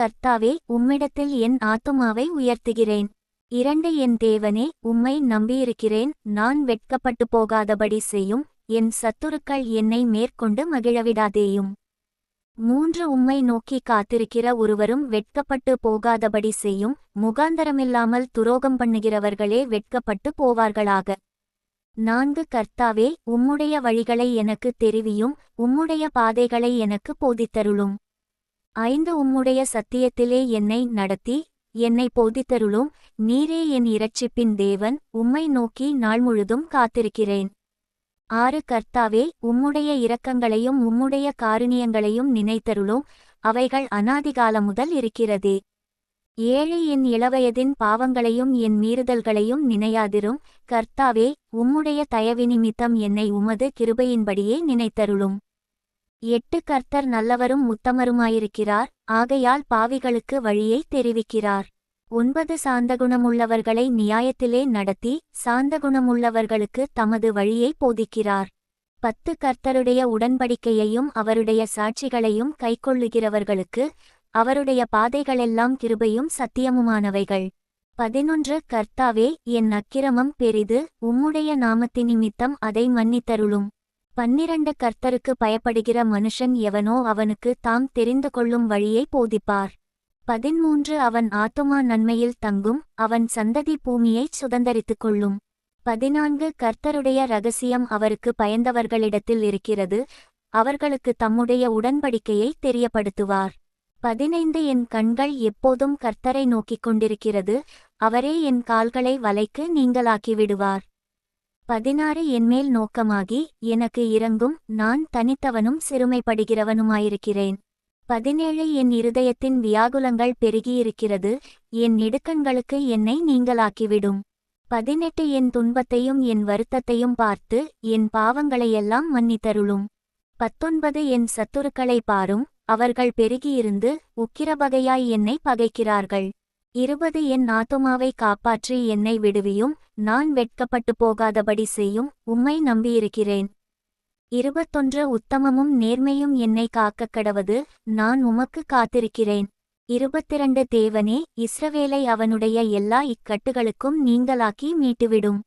கர்த்தாவே, உம்மிடத்தில் என் ஆத்துமாவை உயர்த்துகிறேன். 2 என் தேவனே, உம்மை நம்பியிருக்கிறேன், நான் வெட்கப்பட்டு போகாதபடி செய்யும், என் சத்துருக்கள் என்னை மேற்கொண்டு மகிழவிடாதேயும். 3 உம்மை நோக்கி காத்திருக்கிற ஒருவரும் வெட்கப்பட்டு போகாதபடி செய்யும், முகாந்தரமில்லாமல் துரோகம் பண்ணுகிறவர்களே வெட்கப்பட்டு போவார்களாக. 4 கர்த்தாவே, உம்முடைய வழிகளை எனக்கு தெரிவியும், உம்முடைய பாதைகளை எனக்கு போதித்தருளும். 5 உம்முடைய சத்தியத்திலே என்னை நடத்தி, என்னை போதித்தருளும், நீரே என் இரட்சிப்பின் தேவன், உம்மை நோக்கி நாள் முழுதும் காத்திருக்கிறேன். 6 கர்த்தாவே, உம்முடைய இரக்கங்களையும் உம்முடைய காருணியங்களையும் நினைத்தருளும், அவைகள் அநாதிகாலமுதல் இருக்கிறதே. 7 என் இளவயதின் பாவங்களையும் என் மீறுதல்களையும் நினையாதிரும், கர்த்தாவே, உம்முடைய தயவினிமித்தம் என்னை உமது கிருபையின்படியே நினைத்தருளும். 8 கர்த்தர் நல்லவரும் உத்தமருமாயிருக்கிறார், ஆகையால் பாவிகளுக்கு வழியை தெரிவிக்கிறார். 9 சாந்தகுணமுள்ளவர்களை நியாயத்திலே நடத்தி, சாந்தகுணமுள்ளவர்களுக்கு தமது வழியை போதிக்கிறார். 10 கர்த்தருடைய உடன்படிக்கையையும் அவருடைய சாட்சிகளையும் கைக்கொள்ளுகிறவர்களுக்கு, அவருடைய பாதைகளெல்லாம் கிருபையும் சத்தியமுமானவைகள். 11 கர்த்தாவே, என் அக்கிரமம் பெரிது, உம்முடைய நாமத்தினிமித்தம் அதை மன்னித்தருளும். 12 கர்த்தருக்கு பயப்படுகிற மனுஷன் எவனோ அவனுக்கு தாம் தெரிந்து கொள்ளும் வழியை போதிப்பார். 13 அவன் ஆத்துமா நன்மையில் தங்கும், அவன் சந்ததி பூமியைச் சுதந்தரித்துக் கொள்ளும். 14 கர்த்தருடைய இரகசியம் அவருக்கு பயந்தவர்களிடத்தில் இருக்கிறது, அவர்களுக்கு தம்முடைய உடன்படிக்கையை தெரியப்படுத்துவார். 15 என் கண்கள் எப்போதும் கர்த்தரை நோக்கிக் கொண்டிருக்கிறது, அவரே என் கால்களை வலைக்கு நீங்கலாக்கிவிடுவார். 16 என்மேல் நோக்கமாகி, எனக்கு இரங்கும், நான் தனித்தவனும் சிறுமைப்படுகிறவனுமாயிருக்கிறேன். 17 என் இருதயத்தின் வியாகுலங்கள் பெருகியிருக்கிறது, என் இடுக்கண்களுக்கு என்னை நீங்கலாக்கிவிடும். 18 என் துன்பத்தையும் என் வருத்தத்தையும் பார்த்து, என் பாவங்களையெல்லாம் மன்னித்தருளும். 19 என் சத்துருக்களை பாரும், அவர்கள் பெருகியிருந்து, உக்கிரபகையாய் என்னை பகைக்கிறார்கள். 20 என் ஆத்துமாவை காப்பாற்றி என்னை விடுவியும், நான் வெட்கப்பட்டு போகாதபடி செய்யும், உம்மை நம்பியிருக்கிறேன். 21 உத்தமமும் நேர்மையும் என்னை காக்கக்கடவது, நான் உமக்கு காத்திருக்கிறேன். 22 தேவனே, இஸ்ரவேலை அவனுடைய எல்லா இக்கட்டுகளுக்கும் நீங்கலாக்கி மீட்டுவிடும்.